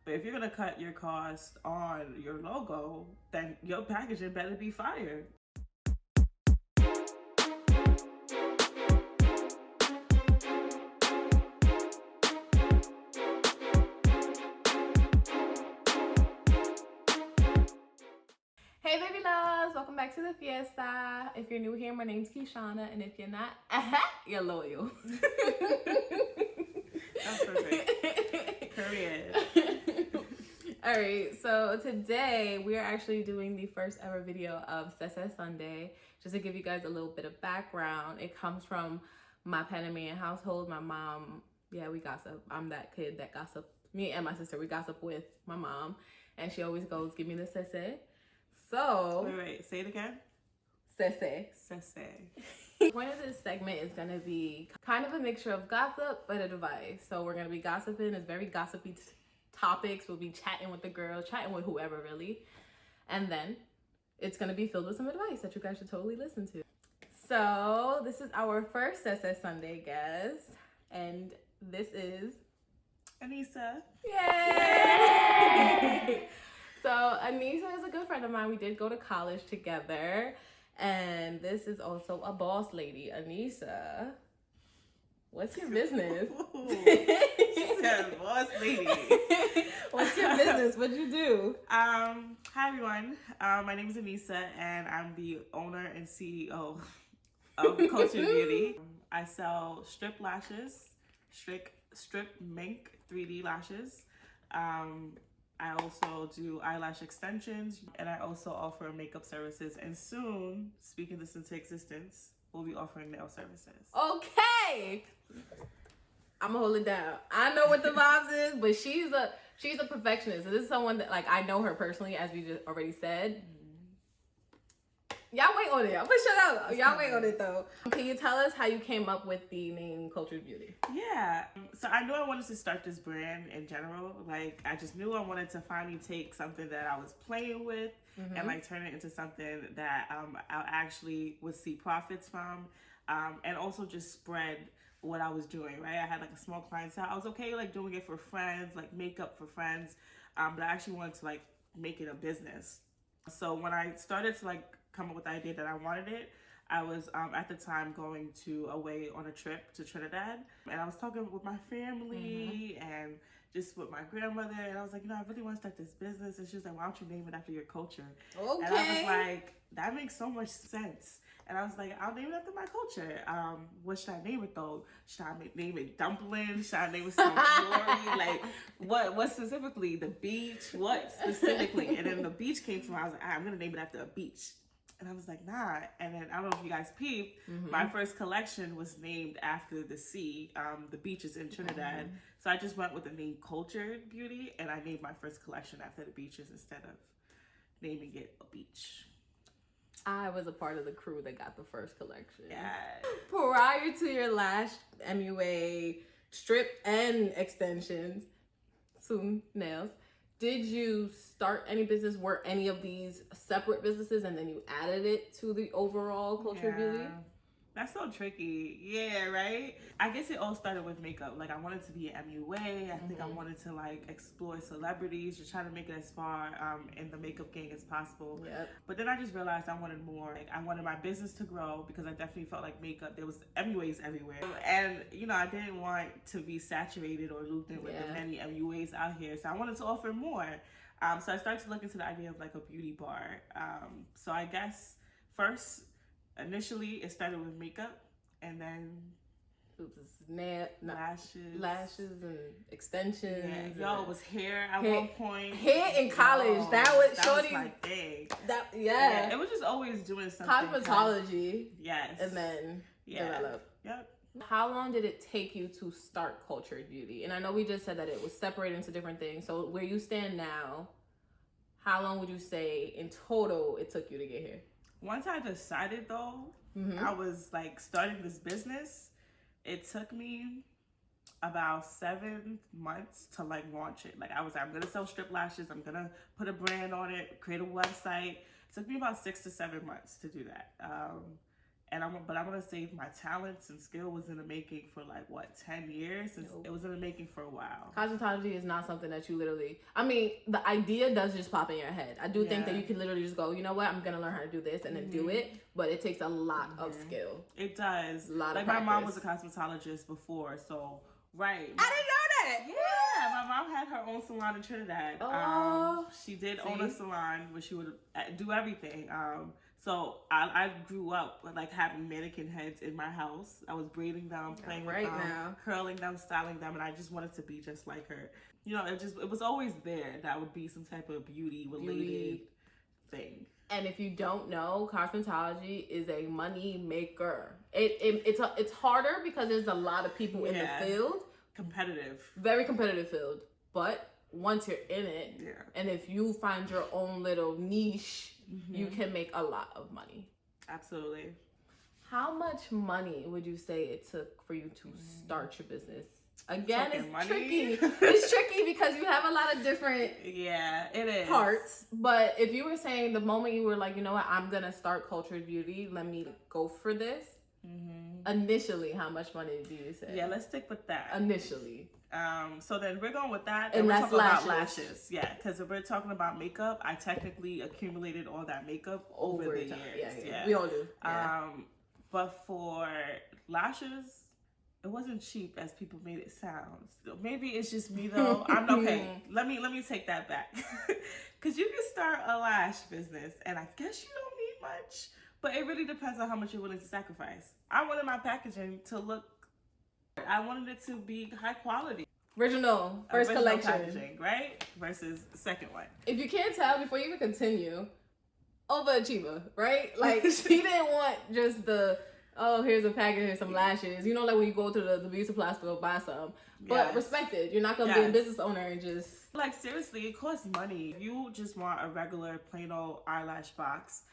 But if you're gonna cut your cost on your logo, then your packaging better be fire. Hey baby loves, welcome back to the fiesta. If you're new here, my name's Kishana, and if you're not, you're loyal. That's perfect. Period. Alright, so today we are actually doing the first ever video of Sese Sunday. Just to give you guys a little bit of background, it comes from my Panamanian household. My mom, yeah, we gossip. I'm that kid that gossip. Me and my sister, we gossip with my mom, and she always goes, give me the Sese. So Wait, say it again. Sese. Sese. The point of this segment is going to be kind of a mixture of gossip but advice. So we're going to be gossiping. It's very gossipy topics. We'll be chatting with the girls, chatting with whoever really. And then it's going to be filled with some advice that you guys should totally listen to. So this is our first Sese Sunday guest. And this is Anisa. Yay! So Anisa is a good friend of mine. We did go to college together. And this is also a boss lady, Anisa. What's your business? She said boss lady. What's your business? What'd you do? Hi everyone. My name is Anisa and I'm the owner and CEO of Kultured Beauty. I sell strip lashes, strip mink 3D lashes. I also do eyelash extensions, and I also offer makeup services. And soon, speaking this into existence, we'll be offering nail services. Okay, I'm gonna hold it down. I know what the vibes is, but she's a perfectionist. So this is someone that, like, I know her personally, as we just already said. Y'all wait on it. I'm gonna shut up. Y'all wait on it though. Can you tell us how you came up with the name Kultured Beauty? Yeah. So I knew I wanted to start this brand in general. Like, I just knew I wanted to finally take something that I was playing with and like turn it into something that I actually would see profits from, and also just spread what I was doing, right? I had like a small clientele. I was okay like doing it for friends, like makeup for friends, but I actually wanted to like make it a business. So when I started to like come up with the idea that I wanted it, I was at the time going away on a trip to Trinidad, and I was talking with my family and just with my grandmother, and I was like, I really want to start this business. And she was like, why don't you name it after your culture? Okay. And I was like, that makes so much sense. And I was like, I'll name it after my culture. What should I name it though? Should I name it dumpling? Should I name it some glory? Like, what specifically? The beach? What specifically? And then the beach came to me. I was like, I'm gonna name it after a beach. And I was like, nah. And then I don't know if you guys peeped, my first collection was named after the sea. The beach is in Trinidad. So I just went with the name Kultured Beauty, and I named my first collection after the beaches instead of naming it a beach. I was a part of the crew that got the first collection. Yeah. Prior to your Lash MUA strip and extensions, soon nails, did you start any business? Were any of these separate businesses and then you added it to the overall Kultured Beauty? That's so tricky. Yeah, right? I guess it all started with makeup. Like, I wanted to be an MUA. I think I wanted to like explore celebrities, just try to make it as far in the makeup game as possible. Yep. But then I just realized I wanted more. Like, I wanted my business to grow because I definitely felt like makeup, there was MUAs everywhere. And, I didn't want to be saturated or looped in with the many MUAs out here. So I wanted to offer more. So I started to look into the idea of like a beauty bar. So I guess initially it started with makeup, and then lashes and extensions. It was hair at one point. Hair in college. That was shorty. My thing. Yeah. It was just always doing something. Cosmetology. Yes. And then develop. Yep. How long did it take you to start Kultured Beauty? And I know we just said that it was separated into different things. So where you stand now, how long would you say in total it took you to get here? Once I decided though, I was like starting this business, it took me about 7 months to like launch it. Like, I was like, I'm gonna sell strip lashes, I'm gonna put a brand on it, create a website. It took me about 6 to 7 months to do that. And but I'm gonna say my talents and skill was in the making for like what, 10 years? Nope. It was in the making for a while. Cosmetology is not something that you literally, I mean, the idea does just pop in your head. I do think that you can literally just go, you know what, I'm gonna learn how to do this and then do it, but it takes a lot of skill. It does. A lot of my practice. mom was a cosmetologist before, so I didn't know that. Yeah, my mom had her own salon in Trinidad. Oh, she did own a salon where she would do everything. So I grew up with like having mannequin heads in my house. I was braiding them, playing with them, curling them, styling them, and I just wanted to be just like her. You know, it was always there. That would be some type of beauty related thing. And if you don't know, cosmetology is a money maker. It's harder because there's a lot of people in the field. Competitive. Very competitive field. But once you're in it, and if you find your own little niche, you can make a lot of money. Absolutely. How much money would you say it took for you to start your business? Again, it's tricky. It's tricky because you have a lot of different it is parts. But if you were saying the moment you were like, you know what, I'm gonna start Kultured Beauty, let me go for this. Initially, how much money do you say? Yeah, let's stick with that. Initially. So then we're going with that, and we're that's talking about lashes. Yeah, because if we're talking about makeup, I technically accumulated all that makeup over the years. Yeah, we all do. But for lashes, it wasn't cheap as people made it sound. So maybe it's just me though. I'm okay. Let me take that back. Cause you can start a lash business and I guess you don't need much, but it really depends on how much you're willing to sacrifice. I wanted my packaging to look, I wanted it to be high quality. Original collection. Packaging, right? Versus the second one. If you can't tell before you even continue, overachiever, right? Like she didn't want just the, oh, here's a package, here's some lashes. You know, like when you go to the beauty supply store, buy some. But respect it. You're not going to be a business owner and just... Like, seriously, it costs money. If you just want a regular, plain old eyelash box,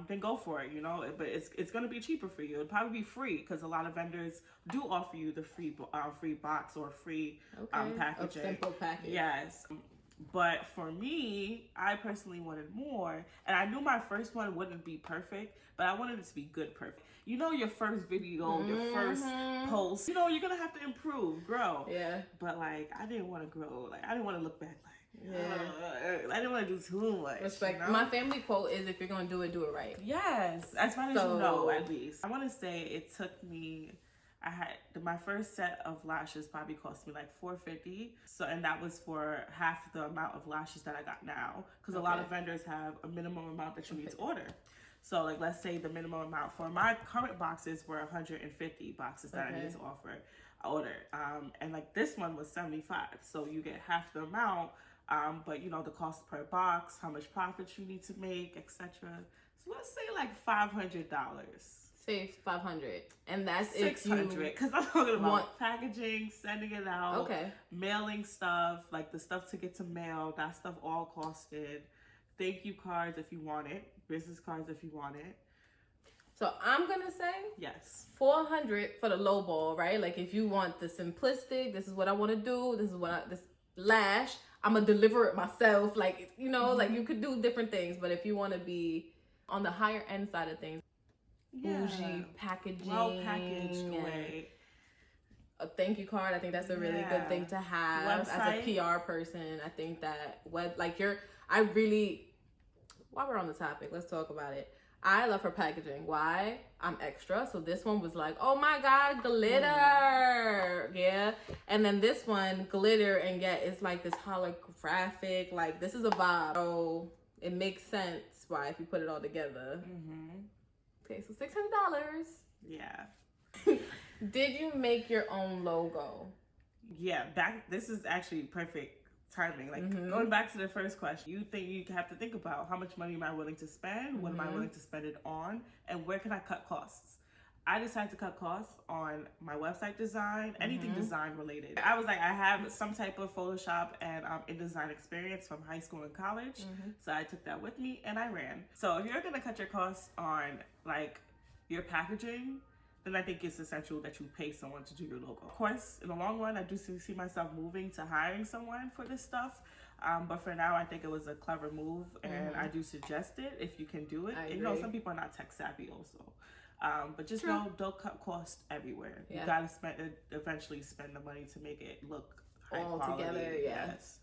then go for it, you know? But it's going to be cheaper for you. It'll probably be free because a lot of vendors do offer you the free box or free packaging. A simple package. Yes. But for me, I personally wanted more. And I knew my first one wouldn't be perfect, but I wanted it to be good perfect. You know, your first video, your first post, you know, you're going to have to improve, grow. Yeah. But, like, I didn't want to grow. Like, I didn't want to look back like, I didn't want to do too much. Respect. You know? My family quote is, if you're going to do it right. Yes. As far as you know, at least. I want to say it took me... I had my first set of lashes probably cost me like $4.50. So, and that was for half the amount of lashes that I got now. Because a lot of vendors have a minimum amount that you need to order. So, like, let's say the minimum amount for my current boxes were 150 boxes that I need to order. And like this one was 75. So you get half the amount. But you know, the cost per box, how much profit you need to make, etc. So let's say like $500. Say 500, and that's 600 because I'm talking about packaging, sending it out, mailing stuff, like the stuff to get to mail. That stuff all costed. Thank you cards if you want it, business cards if you want it. So I'm gonna say yes, 400 for the low ball, right? Like if you want the simplistic, this is what I want to do. This is what this lash, I'm gonna deliver it myself. Like, you know, like you could do different things, but if you want to be on the higher end side of things. Bougie packaging, well packaged way. A thank you card. I think that's a really good thing to have as a PR person. I think that while we're on the topic, let's talk about it. I love her packaging. Why? I'm extra. So this one was like, oh my God, glitter. Yeah. And then this one, glitter, and yet it's like this holographic, like this is a vibe. So it makes sense why if you put it all together. Okay, so $600. Yeah. Did you make your own logo? Yeah, this is actually perfect timing. Like going back to the first question, you have to think about how much money am I willing to spend? What am I willing to spend it on? And where can I cut costs? I decided to cut costs on my website design, anything design related. I was like, I have some type of Photoshop and InDesign experience from high school and college. So I took that with me and I ran. So if you're gonna cut your costs on like your packaging, then I think it's essential that you pay someone to do your logo. Of course, in the long run, I do see myself moving to hiring someone for this stuff. But for now, I think it was a clever move and I do suggest it if you can do it. And, you know, some people are not tech savvy also. But just know, don't cut costs everywhere. You gotta eventually spend the money to make it look high all quality. Together. Yes.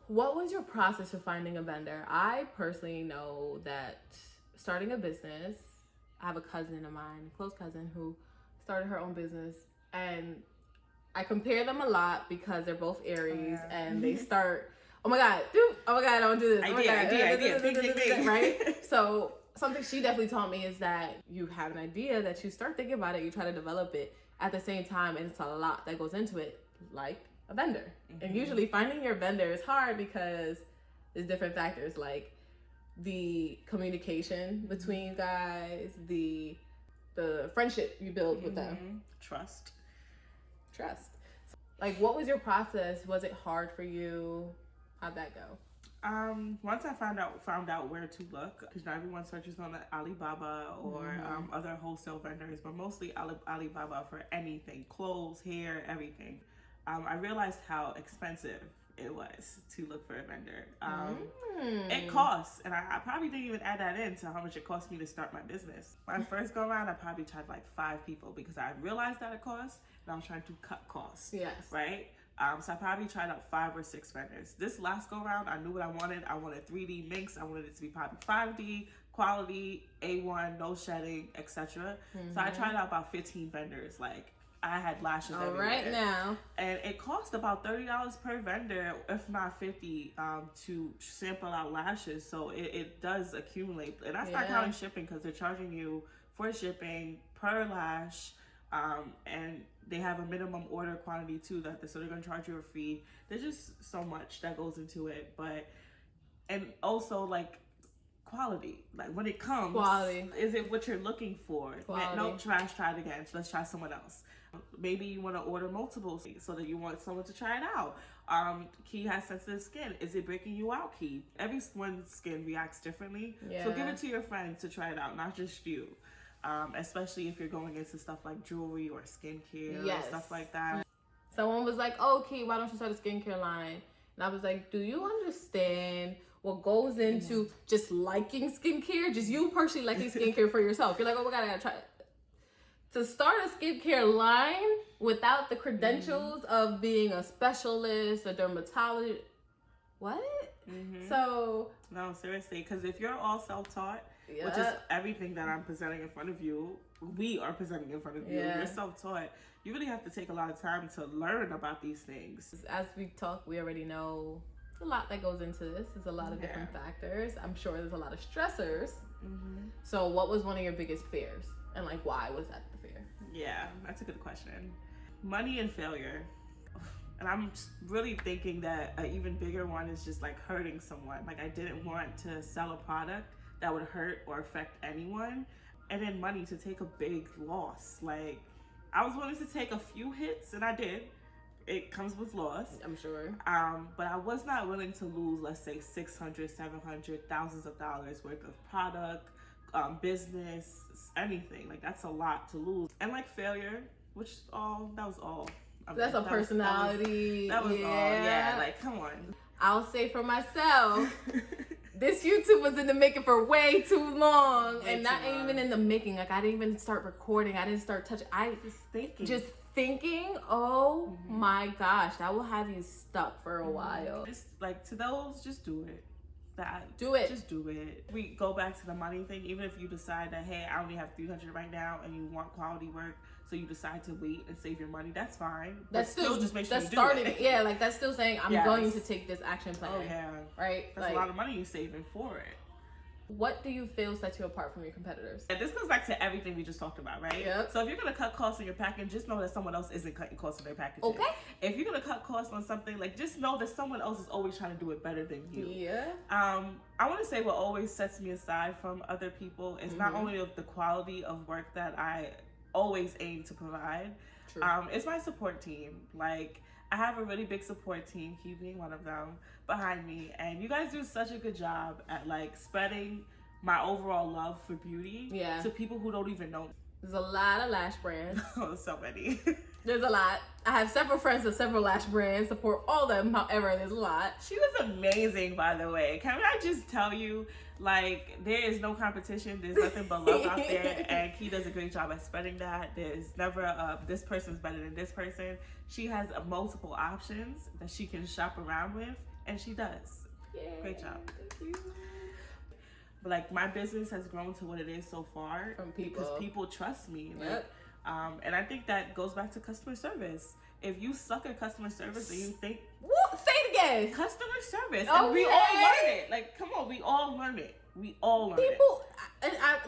What was your process for finding a vendor? I personally know that starting a business, I have a cousin of mine, a close cousin, who started her own business, and I compare them a lot because they're both Aries and they start, oh my God, I don't do this. Idea. Right? So something she definitely taught me is that you have an idea, that you start thinking about it, you try to develop it at the same time, and it's a lot that goes into it, like a vendor. And usually finding your vendor is hard because there's different factors, like the communication between you guys, the friendship you build with them. Trust. Like, what was your process? Was it hard for you? How'd that go? Once I found out where to look, because not everyone searches on Alibaba or other wholesale vendors, but mostly Alibaba for anything, clothes, hair, everything. I realized how expensive it was to look for a vendor. It costs, and I probably didn't even add that into how much it cost me to start my business. My first go around, I probably tried like 5 people because I realized that it cost, and I was trying to cut costs. Yes. Right? So I probably tried out 5 or 6 vendors. This last go around, I knew what I wanted. I wanted 3D minks. I wanted it to be probably 5D, quality, A1, no shedding, etc. So I tried out about 15 vendors. Like, I had lashes everywhere. Right now. And it cost about $30 per vendor, if not $50, to sample out lashes. So it does accumulate. And that's not counting shipping, because they're charging you for shipping per lash. And they have a minimum order quantity too, so they're going to charge you a fee. There's just so much that goes into it. And also, like, quality. Like, when it comes, quality. Is it what you're looking for? Quality. No, try it again. Let's try someone else. Maybe you want to order multiple so that you want someone to try it out. Key has sensitive skin. Is it breaking you out, Key? Everyone's skin reacts differently. So give it to your friends to try it out, not just you. Especially if you're going into stuff like jewelry or skincare or stuff like that. Someone was like, oh, Key, why don't you start a skincare line? And I was like, do you understand what goes into just liking skincare? Just you personally liking skincare for yourself. You're like, oh my God, I gotta try it. To start a skincare line without the credentials of being a specialist, a dermatologist, what? So no, seriously, because if you're all self-taught, which is everything that I'm presenting in front of you, we are presenting in front of you, you're self-taught, you really have to take a lot of time to learn about these things. As we talk, we already know there's a lot that goes into this. There's a lot of different factors. I'm sure there's a lot of stressors. So what was one of your biggest fears? And like, why was that the fear? Yeah, that's a good question. Money and failure. And I'm really thinking that an even bigger one is just like hurting someone. Like, I didn't want to sell a product that would hurt or affect anyone. And then money to take a big loss. Like, I was willing to take a few hits, and I did. It comes with loss. I'm sure. But I was not willing to lose, let's say, $600, $700, thousands of dollars worth of product, business, anything. Like, that's a lot to lose. And like failure, that was all. That's a personality. That was all. Yeah, like, come on. I'll say for myself, this YouTube was in the making for way too long. And not even in the making. Like, I didn't even start recording. I didn't start touching. Just thinking, oh my gosh, that will have you stuck for a while. Just like, to those, just do it. Just do it. We go back to the money thing. Even if you decide that, hey, I only have $300 right now, and you want quality work, so you decide to wait and save your money, that's fine. That's still just make sure that's you do starting it. Yeah, like, that's still saying I'm going to take this action plan. Oh yeah, right. That's like, a lot of money you're saving for it. What do you feel sets you apart from your competitors? And this goes back to everything we just talked about, right? Yep. So if you're gonna cut costs on your packaging, just know that someone else isn't cutting costs on their packaging. Okay. If you're gonna cut costs on something, like, just know that someone else is always trying to do it better than you. Yeah. I want to say what always sets me aside from other people is not only of the quality of work that I always aim to provide. True. It's my support team. Like, I have a really big support team, he being one of them, behind me, and you guys do such a good job at like spreading my overall love for beauty to people who don't even know. There's a lot of lash brands. Oh, so many. There's a lot. I have several friends with several lash brands, support all of them. However, there's a lot. She was amazing, by the way. Can I just tell you, like, there is no competition. There's nothing but love out there, and he does a great job at spreading that. There's never this person's better than this person. She has multiple options that she can shop around with, and she does. Yay. Great job. Thank you. But like, my business has grown to what it is so far From people. because people trust me. Like, Yep. and I think that goes back to customer service. If you suck at customer service and you think, Say it again. customer service, Oh, and we yeah. all learn it. Like, come on, we all learn it. We all learn it. People,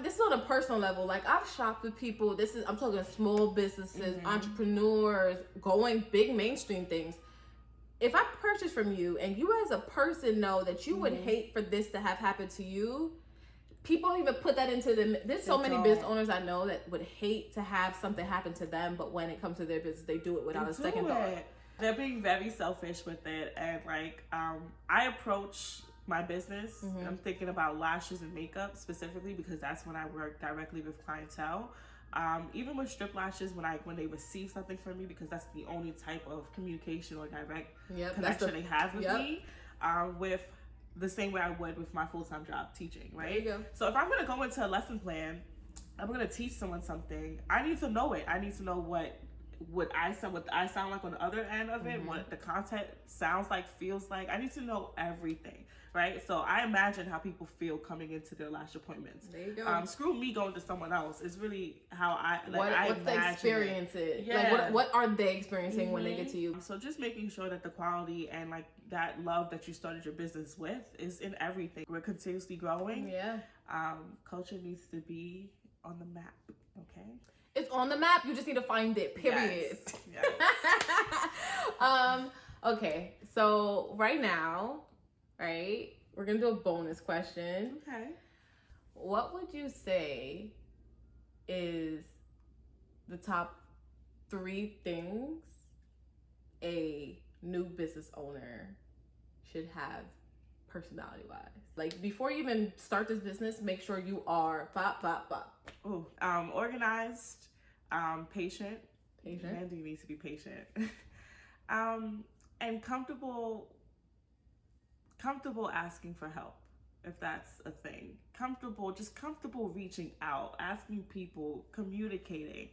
this is on a personal level. Like, I've shopped with people. I'm talking small businesses, entrepreneurs, going big mainstream things. If I purchase from you and you as a person know that you would hate for this to have happened to you, people don't even put that into them. There's so many business owners I know that would hate to have something happen to them, but when it comes to their business, they do it without a second thought. They're being very selfish with it, and like, I approach my business. I'm thinking about lashes and makeup specifically because that's when I work directly with clientele. Even with strip lashes, when they receive something from me, because that's the only type of communication or direct connection they have with me. With the same way I would with my full-time job teaching, right? There you go. So if I'm gonna go into a lesson plan, I'm gonna teach someone something, I need to know it. I need to know what I sound like on the other end of it, what the content sounds like, feels like. I need to know everything, right? So I imagine how people feel coming into their lash appointments. There you go. Screw me going to someone else. It's really how what's the experience is. Yeah. Like, what are they experiencing when they get to you? So just making sure that the quality and like that love that you started your business with is in everything. We're continuously growing. Yeah. Culture needs to be on the map, okay? It's on the map. You just need to find it, period. Yes. Okay, so right now, right, we're gonna do a bonus question. Okay. What would you say is the top 3 things a new business owner should have personality wise? Like, before you even start this business, make sure you are Ooh, organized, patient. Mandy needs to be patient. And comfortable asking for help, if that's a thing. Comfortable reaching out, asking people, communicating.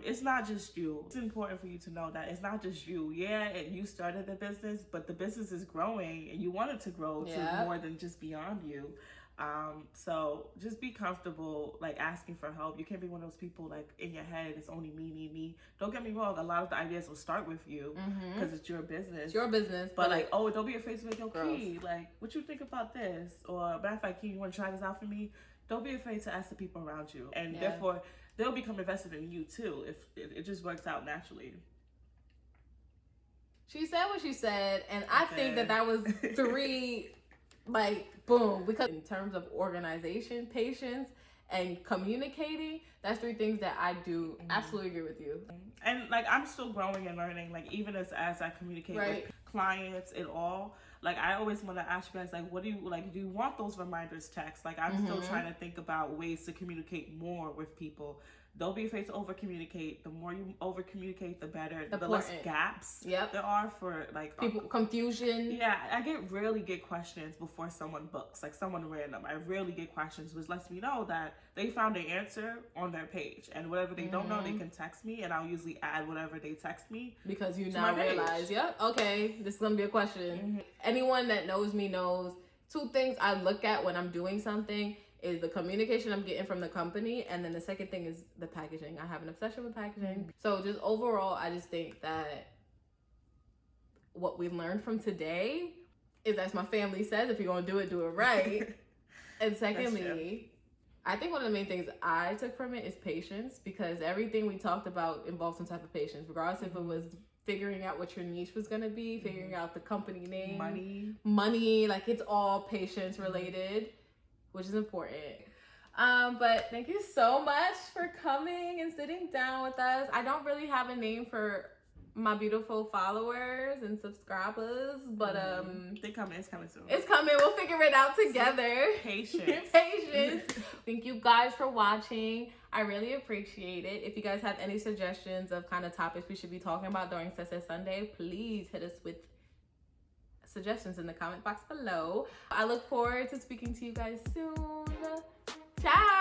It's not just you. It's important for you to know that it's not just you. Yeah, and you started the business, but the business is growing and you want it to grow to more than just beyond you. So just be comfortable, like, asking for help. You can't be one of those people, like, in your head, it's only me. Don't get me wrong. A lot of the ideas will start with you because it's your business. It's your business. But like, oh, don't be afraid to make your key. Like, what you think about this? Or, matter of fact, Key, you want to try this out for me? Don't be afraid to ask the people around you. And therefore, they'll become invested in you too if it just works out naturally. She said what she said, and I think that was 3, like, boom. Because in terms of organization, patience, and communicating, that's 3 things that I do absolutely agree with you. And like, I'm still growing and learning, like, even as I communicate with clients and all. Like, I always want to ask you guys, like, what do you, like, do you want those reminders text? Like, I'm still trying to think about ways to communicate more with people. Don't be afraid to over communicate. The more you over communicate, the better. The less gaps there are for, like, people confusion. Yeah, I rarely get questions before someone books, like someone random. I rarely get questions, which lets me know that they found the answer on their page, and whatever they don't know, they can text me, and I'll usually add whatever they text me. Because you now realize, okay, this is gonna be a question. Anyone that knows me knows 2 things I look at when I'm doing something is the communication I'm getting from the company, and then the second thing is the packaging. I have an obsession with packaging. So just overall, I just think that what we learned from today is, as my family says, if you're gonna do it right. And secondly, I think one of the main things I took from it is patience, because everything we talked about involves some type of patience, regardless if it was figuring out what your niche was going to be, figuring out the company name, money, like, it's all patience related, which is important. But thank you so much for coming and sitting down with us. I don't really have a name for my beautiful followers and subscribers, but it's coming soon. It's coming. We'll figure it out together. Patience. Thank you guys for watching. I really appreciate it. If you guys have any suggestions of kind of topics we should be talking about during Sese Sunday, please hit us with suggestions in the comment box below. I look forward to speaking to you guys soon. Ciao!